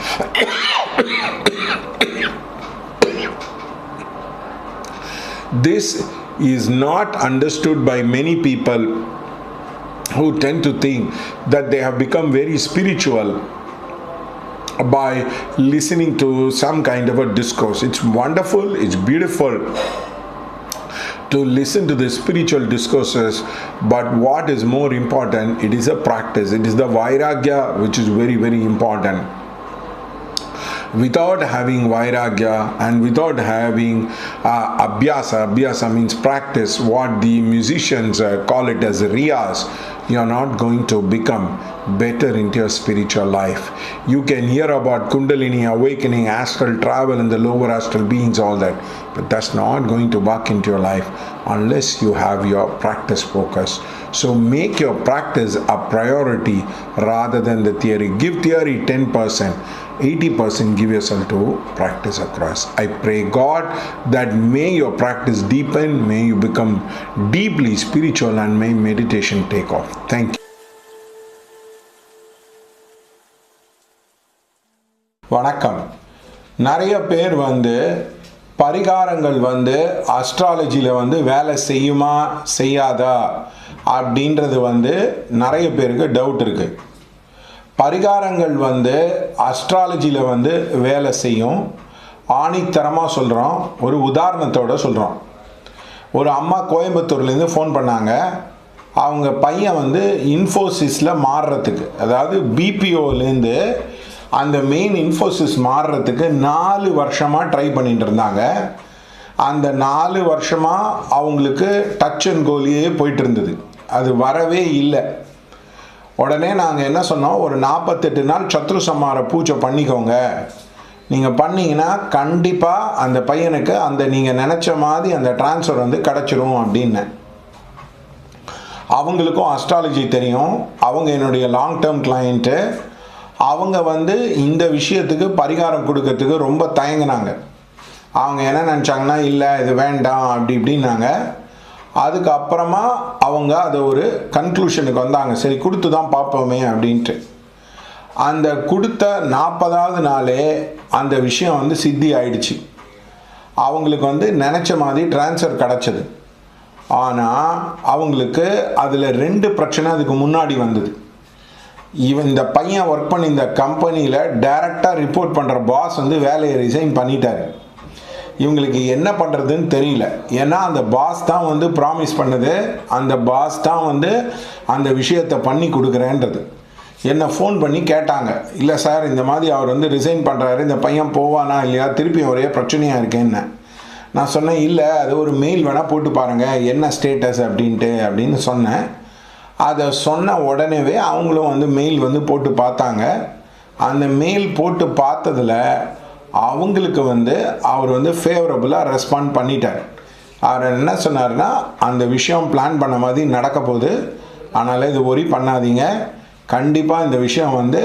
[SPEAKER 2] This is not understood by many people who tend to think that they have become very spiritual by listening to some kind of a discourse. It's wonderful, it's beautiful to listen to the spiritual discourses, but what is more important, it is a practice. It is the vairagya which is very, very important. Without having vairagya and without having abhyasa means practice, what the musicians call it as riyas, you are not going to become better into your spiritual life. You can hear about Kundalini, awakening, astral travel and the lower astral beings, all that, but that's not going to work into your life unless you have your practice focus. So make your practice a priority rather than the theory. Give theory 10%, 80% give yourself to practice across. I pray God that may your practice deepen, may you become deeply spiritual, and may meditation take off. Thank you. வணக்கம். நிறைய பேர் பரிகாரங்கள் அஸ்ட்ராலஜியில் வேலை செய்யுமா செய்யாதா அப்படின்றது நிறைய பேருக்கு doubt இருக்கு. பரிகாரங்கள் அஸ்ட்ராலஜியில் வேலை செய்யும். ஆணித்தரமாக சொல்கிறோம். ஒரு உதாரணத்தோடு சொல்கிறோம். ஒரு அம்மா கோயம்புத்தூர்லேருந்து ஃபோன் பண்ணாங்க. அவங்க பையன் இன்ஃபோசிஸில் மாறுறதுக்கு, அதாவது பிபிஓலேருந்து அந்த மெயின் இன்ஃபோசிஸ் மாறுறதுக்கு 4 வருஷமாக ட்ரை பண்ணிட்டு இருந்தாங்க. அந்த 4 வருஷமாக அவங்களுக்கு டச் அண்ட் கோலியே போயிட்டு இருந்தது. அது வரவே இல்லை. உடனே நாங்கள் என்ன சொன்னோம், ஒரு 48 நாள் சத்ரு சம்ஹார பூஜை பண்ணிக்கோங்க. நீங்கள் பண்ணிங்கன்னா கண்டிப்பாக அந்த பையனுக்கு அந்த நீங்கள் நினச்ச மாதிரி அந்த ட்ரான்ஸ்ஃபர் கிடச்சிரும் அப்படின்னு. அவங்களுக்கும் அஸ்ட்ராலஜி தெரியும். அவங்க என்னுடைய லாங் டேர்ம் கிளையண்ட்டு. அவங்க இந்த விஷயத்துக்கு பரிகாரம் கொடுக்கறதுக்கு ரொம்ப தயங்கினாங்க. அவங்க என்ன நினச்சாங்கன்னா, இல்லை இது வேண்டாம் அப்படி இப்படின்னாங்க. அதுக்கப்புறமா அவங்க அதை ஒரு கன்க்ளூஷனுக்கு வந்தாங்க. சரி கொடுத்து தான் பார்ப்போமே அப்படின்ட்டு. அந்த கொடுத்த 40வது நாளே அந்த விஷயம் சித்தி ஆயிடுச்சு. அவங்களுக்கு நினச்ச மாதிரி ட்ரான்ஸ்ஃபர் கிடச்சிது. ஆனால் அவங்களுக்கு அதில் 2 பிரச்சனை அதுக்கு முன்னாடி வந்தது. இந்த பையன் ஒர்க் பண்ணி இந்த கம்பெனியில் டைரெக்டாக ரிப்போர்ட் பண்ணுற பாஸ் வேலையை ரிசைன் பண்ணிட்டார். இவங்களுக்கு என்ன பண்ணுறதுன்னு தெரியல. ஏன்னா அந்த பாஸ் தான் ப்ராமிஸ் பண்ணது, அந்த பாஸ் தான் அந்த விஷயத்தை பண்ணி கொடுக்குறேன்றது. என்னை ஃபோன் பண்ணி கேட்டாங்க, இல்லை சார் இந்த மாதிரி அவர் ரிசைன் பண்ணுறாரு, இந்த பையன் போவானா இல்லையா, திருப்பி ஒரே பிரச்சனையாக இருக்கேன்னு. நான் சொன்னேன், இல்லை அது ஒரு மெயில் வேணால் போட்டு பாருங்கள் என்ன ஸ்டேட்டஸ் அப்படின்னு சொன்னேன். அதை சொன்ன உடனேவே அவங்களும் வந்து மெயில் வந்து போட்டு பார்த்தாங்க. அந்த மெயில் போட்டு பார்த்ததில் அவங்களுக்கு வந்து அவர் வந்து ஃபேவரபுளாக ரெஸ்பாண்ட் பண்ணிட்டார். அவர் என்ன சொன்னார்னா, அந்த விஷயம் பிளான் பண்ண மாதிரி நடக்க போகுது, அதனால் இது ஒரி பண்ணாதீங்க, கண்டிப்பாக இந்த விஷயம் வந்து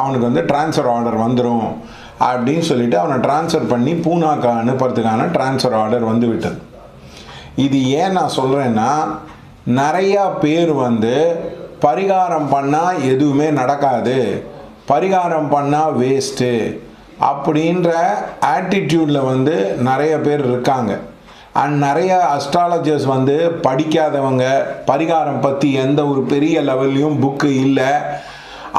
[SPEAKER 2] அவனுக்கு வந்து ட்ரான்ஸ்ஃபர் ஆர்டர் வந்துடும் அப்படின்னு சொல்லிவிட்டு அவனை ட்ரான்ஸ்ஃபர் பண்ணி பூனாக்கு அனுப்புறதுக்கான ட்ரான்ஸ்ஃபர் ஆர்டர் வந்து விட்டது. இது ஏன் நான் சொல்கிறேன்னா, நிறையா பேர் வந்து பரிகாரம் பண்ணால் எதுவுமே நடக்காது, பரிகாரம் பண்ணால் வேஸ்ட்டு அப்படின்ற ஆட்டிடியூடில் வந்து நிறைய பேர் இருக்காங்க. அண்ட் நிறைய அஸ்ட்ராலஜர்ஸ் வந்து படிக்காதவங்க, பரிகாரம் பற்றி எந்த ஒரு பெரிய லெவல்லையும் புக்கு இல்லை,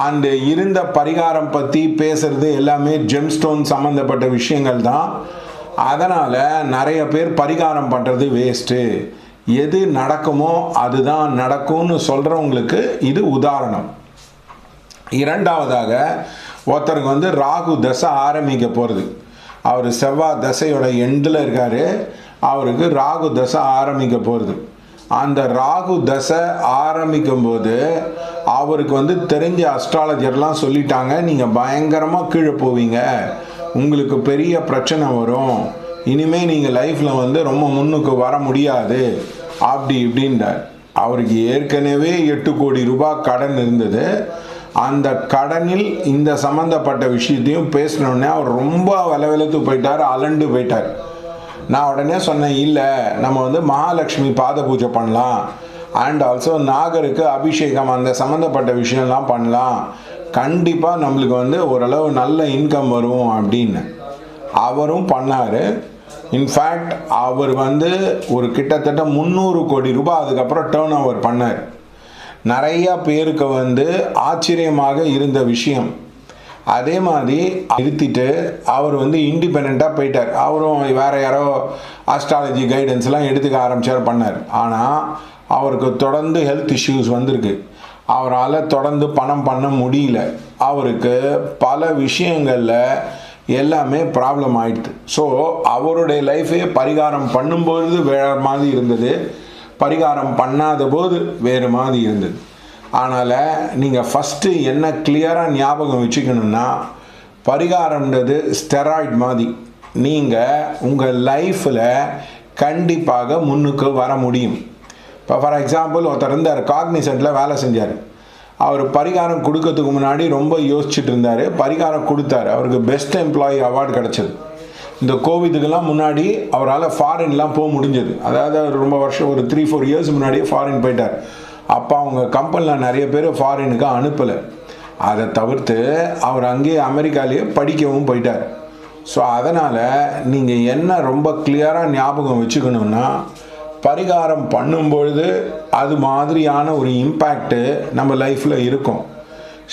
[SPEAKER 2] அந்த இருந்த பரிகாரம் பற்றி பேசுகிறது எல்லாமே ஜெம்ஸ்டோன் சம்மந்தப்பட்ட விஷயங்கள் தான். அதனால் நிறைய பேர் பரிகாரம் பண்ணுறது வேஸ்ட்டு, எது நடக்குமோ அதுதான் நடக்கும்னு சொல்கிறவங்களுக்கு இது உதாரணம். இரண்டாவதாக, ஒருத்தருக்கு வந்து ராகு தசை ஆரம்பிக்க போகிறது. அவர் செவ்வாய் தசையோட எண்டில் இருக்கார், அவருக்கு ராகு தசை ஆரம்பிக்க போகிறது. அந்த ராகு தசை ஆரம்பிக்கும்போது அவருக்கு வந்து தெரிஞ்ச அஸ்ட்ராலஜர்லாம் சொல்லிட்டாங்க, நீங்கள் பயங்கரமாக கீழே போவீங்க, உங்களுக்கு பெரிய பிரச்சனை வரும், இனிமேல் நீங்கள் லைஃப்பில் வந்து ரொம்ப முன்னுக்கு வர முடியாது அப்படி இப்படின்றார். அவருக்கு ஏற்கனவே 8 கோடி ரூபாய் கடன் இருந்தது. அந்த கடனில் இந்த சம்மந்தப்பட்ட விஷயத்தையும் பேசினோடனே அவர் ரொம்ப வெலவெலத்து போயிட்டார், அலண்டு போயிட்டார். நான் உடனே சொன்னேன், இல்லை நம்ம வந்து மகாலட்சுமி பாத பூஜை பண்ணலாம், அண்ட் ஆல்சோ நாகருக்கு அபிஷேகம் அந்த சம்மந்தப்பட்ட விஷயம்லாம் பண்ணலாம், கண்டிப்பாக நம்மளுக்கு வந்து ஓரளவு நல்ல இன்கம் வரும் அப்படின்னு. அவரும் பண்ணார். இன்ஃபேக்ட் அவர் வந்து ஒரு கிட்டத்தட்ட 300 கோடி ரூபாய் அதுக்கப்புறம் டேர்ன் ஓவர் பண்ணார். நிறைய பேருக்கு வந்து ஆச்சரியமாக இருந்த விஷயம். அதே மாதிரி நிறுத்திட்டு அவர் வந்து இண்டிபெண்ட்டாக போயிட்டார். அவரும் வேறு யாரோ ஆஸ்ட்ராலஜி கைடன்ஸ்லாம் எடுத்துக்க ஆரம்பிச்சார், பண்ணார். ஆனால் அவருக்கு தொடர்ந்து ஹெல்த் இஷ்யூஸ் வந்திருக்கு, அவரால் தொடர்ந்து பணம் பண்ண முடியல, அவருக்கு பல விஷயங்களில் எல்லாமே ப்ராப்ளம் ஆயிடுது. ஸோ அவருடைய லைஃபே பரிகாரம் பண்ணும்பொழுது வேறு மாதிரி இருந்தது, பரிகாரம் பண்ணாத போது வேறு மாதிரி இருந்தது. அதனால் நீங்கள் ஃபஸ்ட்டு என்ன கிளியராக ஞாபகம் வச்சுக்கணுன்னா, பரிகாரம்ன்றது ஸ்டெராய்ட் மாதிரி. நீங்கள் உங்கள் லைஃப்பில் கண்டிப்பாக முன்னுக்கு வர முடியும். இப்போ ஃபார் எக்ஸாம்பிள், ஒருத்தர் இருந்தார், காக்னிசென்ட்டில் வேலை செஞ்சார். அவர் பரிகாரம் கொடுக்கறதுக்கு முன்னாடி ரொம்ப யோசிச்சுட்டு இருந்தார், பரிகாரம் கொடுத்தாரு, அவருக்கு பெஸ்ட் எம்ப்ளாயி அவார்டு கிடச்சிது. இந்த கோவிடுக்கெல்லாம் முன்னாடி அவரால் ஃபாரின்லாம் போக முடிஞ்சது. அதாவது அவர் ரொம்ப வருஷம், ஒரு 3-4 இயர்ஸ் முன்னாடியே ஃபாரின் போயிட்டார். அப்போ அவங்க கம்பெனியில் நிறைய பேர் ஃபாரினுக்கு அனுப்பலை. அதை தவிர்த்து அவர் அங்கேயே அமெரிக்காலேயே படிக்கவும் போயிட்டார். ஸோ அதனால் நீங்கள் என்ன ரொம்ப கிளியராக ஞாபகம் வச்சுக்கணுன்னா, பரிகாரம் பண்ணும்பொழுது அது மாதிரியான ஒரு இம்பேக்டு நம்ம லைஃப்பில் இருக்கும்.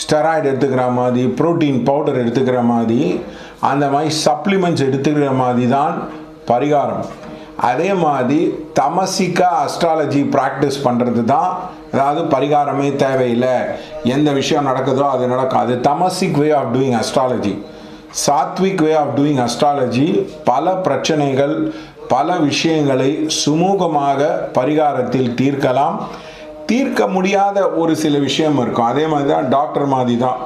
[SPEAKER 2] ஸ்டெராய்டு எடுத்துக்கிற மாதிரி, ப்ரோட்டீன் பவுடர் எடுத்துக்கிற மாதிரி, அந்த மாதிரி சப்ளிமெண்ட்ஸ் எடுத்துக்கிற மாதிரி தான் பரிகாரம். அதே மாதிரி தமசிக்கா அஸ்ட்ராலஜி ப்ராக்டிஸ் பண்ணுறது தான், அதாவது பரிகாரமே தேவையில்லை, எந்த விஷயம் நடக்குதோ அது நடக்கும், அது tamasic way of doing astrology. Sattvic way of doing astrology பல பிரச்சனைகள், பல விஷயங்களை சுமூகமாக பரிகாரத்தில் தீர்க்கலாம். தீர்க்க முடியாத ஒரு சில விஷயம் இருக்கும். அதே மாதிரி தான் டாக்டர் மாதிரி தான்,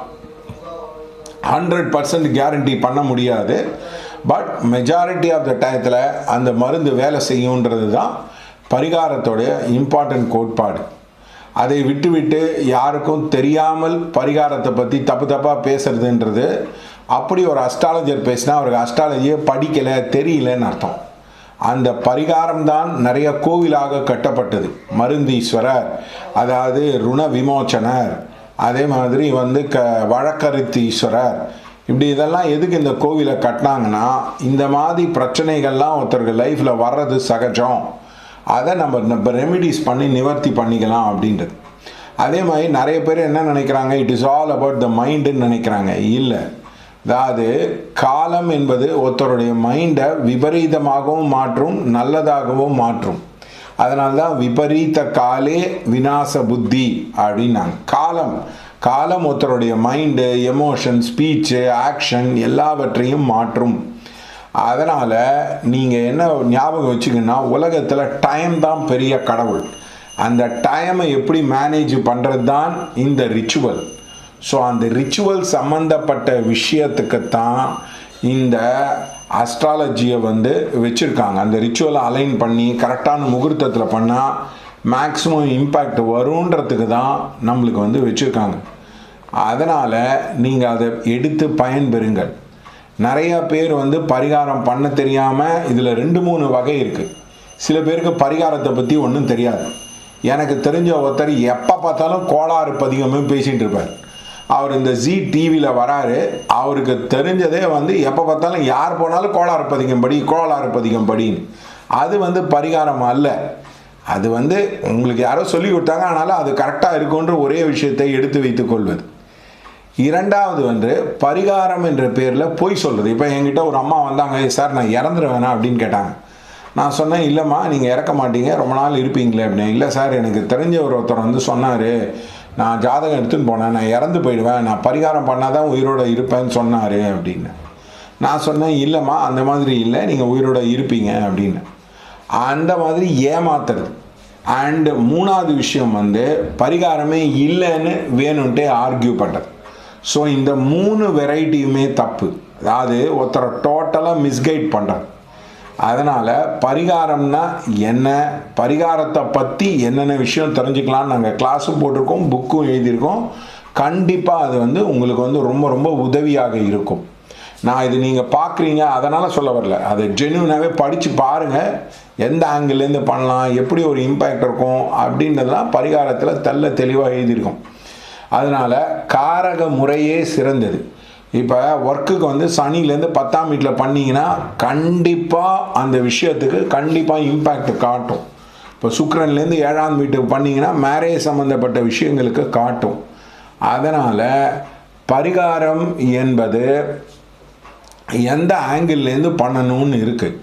[SPEAKER 2] 100% கேரண்டி பண்ண முடியாது, பட் மெஜாரிட்டி ஆஃப் த டயத்தில் அந்த மருந்து வேலை செய்யுன்றது தான் பரிகாரத்தோடைய இம்பார்ட்டன்ட் கோட்பாடு. அதை விட்டு யாருக்கும் தெரியாமல் பரிகாரத்தை பற்றி தப்பாக பேசுறதுன்றது, அப்படி ஒரு அஸ்ட்ராலஜர் பேசினா அவருக்கு அஸ்ட்ராலஜியே படிக்கலை, தெரியலன்னு அர்த்தம். அந்த பரிகாரம் தான் நிறைய கோவிலாக கட்டப்பட்டது. மருந்தீஸ்வரர், அதாவது ருண விமோச்சனர், அதே மாதிரி வந்து வழக்கருத்தீஸ்வரர், இப்படி இதெல்லாம் எதுக்கு இந்த கோவிலை கட்டினாங்கன்னா, இந்த மாதிரி பிரச்சனைகள்லாம் ஒருத்தருக்கு லைஃப்பில் வர்றது சகஜம், அதை நம்ம ரெமிடிஸ் பண்ணி நிவர்த்தி பண்ணிக்கலாம் அப்படின்றது. அதே மாதிரி நிறைய பேர் என்ன நினைக்கிறாங்க, it is all about the மைண்டுன்னு நினைக்கிறாங்க. இல்லை, அதாவது காலம் என்பது ஒருத்தருடைய மைண்டை விபரீதமாகவும் மாற்றும், நல்லதாகவும் மாற்றும். அதனால்தான் விபரீத காலே விநாச புத்தி அப்படின்னாங்க. காலம் ஒருத்தருடைய மைண்டு, எமோஷன், ஸ்பீச்சு, ஆக்ஷன் எல்லாவற்றையும் மாற்றும். அதனால் நீங்கள் என்ன ஞாபகம் வச்சுக்கன்னா, உலகத்தில் டைம் தான் பெரிய கடவுள். அந்த டைமை எப்படி மேனேஜ் பண்ணுறது தான் இந்த ரிச்சுவல். ஸோ அந்த ரிச்சுவல் சம்மந்தப்பட்ட விஷயத்துக்குத்தான் இந்த அஸ்ட்ராலஜியை வச்சுருக்காங்க. அந்த ரிச்சுவலை அலைன் பண்ணி கரெக்டான முகூர்த்தத்தில் பண்ணால் மேக்ஸிமம் இம்பேக்ட் வருன்றதுக்கு தான் நம்மளுக்கு வச்சுருக்காங்க. அதனால் நீங்கள் அதை எடுத்து பயன்பெறுங்கள். நிறையா பேர் பரிகாரம் பண்ண தெரியாமல் இதில் 2-3 வகை இருக்குது. சில பேருக்கு பரிகாரத்தை பற்றி ஒன்றும் தெரியாது. எனக்கு தெரிஞ்ச ஒருத்தர் எப்போ பார்த்தாலும் கோளாறு பதிகமே பேசிகிட்டு இருப்பார். அவர் இந்த ஜி டிவியில் வராரு. அவருக்கு தெரிஞ்சதே எப்போ பார்த்தாலும் யார் போனாலும் கோளாறு பதிகம் படி, கோளாறு பதிகம் படின்னு. அது பரிகாரம் அல்ல. அது உங்களுக்கு யாரோ சொல்லி கொடுத்தாங்க, ஆனாலும் அது கரெக்டாக இருக்குன்ற ஒரே விஷயத்தை எடுத்து வைத்து கொள்வது. இரண்டாவது பரிகாரம் என்ற பேரில் பொய் சொல்கிறது. இப்போ என்கிட்ட ஒரு அம்மா வந்தாங்க, சார் நான் இறந்துருவேனா அப்படின்னு கேட்டாங்க. நான் சொன்னேன், இல்லைம்மா நீங்கள் இறக்க மாட்டீங்க, ரொம்ப நாள் இருப்பீங்களே அப்படின்னு. இல்லை சார், எனக்கு தெரிஞ்ச ஒருத்தர் சொன்னார், நான் ஜாதகம் எடுத்துன்னு போனேன், நான் இறந்து போயிடுவேன், நான் பரிகாரம் பண்ணால் தான் உயிரோடு இருப்பேன்னு சொன்னார் அப்படின்னு. நான் சொன்னேன், இல்லைம்மா அந்த மாதிரி இல்லை, நீங்கள் உயிரோடு இருப்பீங்க அப்படின்னு. அந்த மாதிரி ஏமாத்துறது. அண்டு 3வது விஷயம் பரிகாரமே இல்லைன்னு வேணும்ன்ட்டே ஆர்கியூ பண்ணுறது. ஸோ இந்த 3 வெரைட்டியுமே தப்பு. அதாவது ஒருத்தரை டோட்டலாக மிஸ்கைட் பண்ணுறது. அதனால் பரிகாரம்னா என்ன, பரிகாரத்தை பற்றி என்னென்ன விஷயம் தெரிஞ்சுக்கலான்னு நாங்கள் கிளாஸும் போட்டிருக்கோம், புக்கும் எழுதியிருக்கோம். கண்டிப்பாக அது உங்களுக்கு ரொம்ப ரொம்ப உதவியாக இருக்கும். நான் இது நீங்கள் பார்க்குறீங்க அதனால் சொல்ல வரல, அதை ஜென்யூனாகவே படித்து பாருங்கள். எந்த ஆங்கிள்லேருந்து பண்ணலாம், எப்படி ஒரு இம்பேக்ட் இருக்கும் அப்படின்றதெல்லாம் பரிகாரத்தில் தெளிவாக எழுதியிருக்கோம். அதனால் காரக முறையே சிறந்தது. இப்போ ஒர்க்குக்கு சனிலேருந்து 10ஆம் வீட்டில் பண்ணிங்கன்னா கண்டிப்பாக அந்த விஷயத்துக்கு கண்டிப்பாக இம்பேக்ட் காட்டும். இப்போ சுக்கிரன்லேருந்து 7ஆம் வீட்டுக்கு பண்ணிங்கன்னா மேரேஜ் சம்மந்தப்பட்ட விஷயங்களுக்கு காட்டும். அதனால் பரிகாரம் என்பது எந்த ஆங்கிள்லேருந்து பண்ணணும்னு இருக்குது.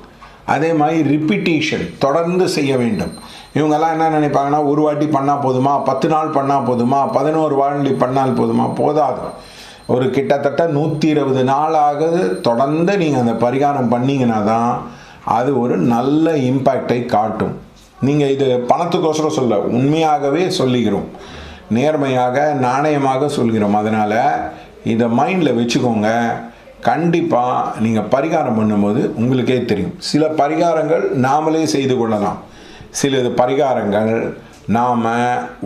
[SPEAKER 2] அதே மாதிரி ரிப்பீட்டேஷன் தொடர்ந்து செய்ய வேண்டும். இவங்கெல்லாம் என்ன நினைப்பாங்கன்னா, ஒரு வாட்டி பண்ணால் போதுமா, 10 நாள் பண்ணால் போதுமா, 11 வாட்டி பண்ணால் போதுமா, போதாது. ஒரு கிட்டத்தட்ட 120 நாளாக தொடர்ந்து நீங்கள் அந்த பரிகாரம் பண்ணிங்கன்னா தான் அது ஒரு நல்ல இம்பேக்டை காட்டும். நீங்கள் இது பணத்துக்கோசரம் சொல்ல, உண்மையாகவே சொல்லிக்கிறோம், நேர்மையாக நாணயமாக சொல்கிறோம். அதனால் இதை மைண்டில் வச்சுக்கோங்க. கண்டிப்பாக நீங்கள் பரிகாரம் பண்ணும்போது உங்களுக்கே தெரியும். சில பரிகாரங்கள் நாமளே செய்து கொள்ளலாம், சில பரிகாரங்கள் நாம்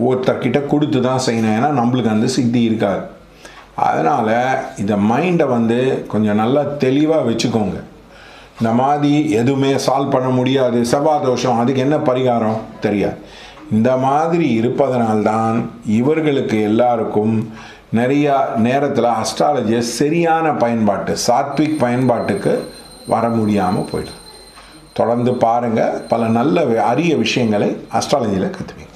[SPEAKER 2] ஒருத்தர்கிட்ட கொடுத்து தான் செய்யணும், ஏன்னா நம்மளுக்கு அந்த சித்தி இருக்காது. அதனால் இந்த மைண்டை கொஞ்சம் நல்லா தெளிவாக வச்சுக்கோங்க. இந்த மாதிரி எதுவுமே சால்வ் பண்ண முடியாது, செவ்வாய் தோஷம், அதுக்கு என்ன பரிகாரம் தெரியாது. இந்த மாதிரி இருப்பதனால்தான் இவர்களுக்கு எல்லாருக்கும் நிறையா நேரத்தில் அஸ்ட்ராலஜியை சரியான பயன்பாட்டு, சாத்விக் பயன்பாட்டுக்கு வர முடியாமல் போயிடும். தொடர்ந்து பாருங்கள், பல நல்ல அரிய விஷயங்களை அஸ்ட்ராலஜியில் கற்றுப்பீங்க.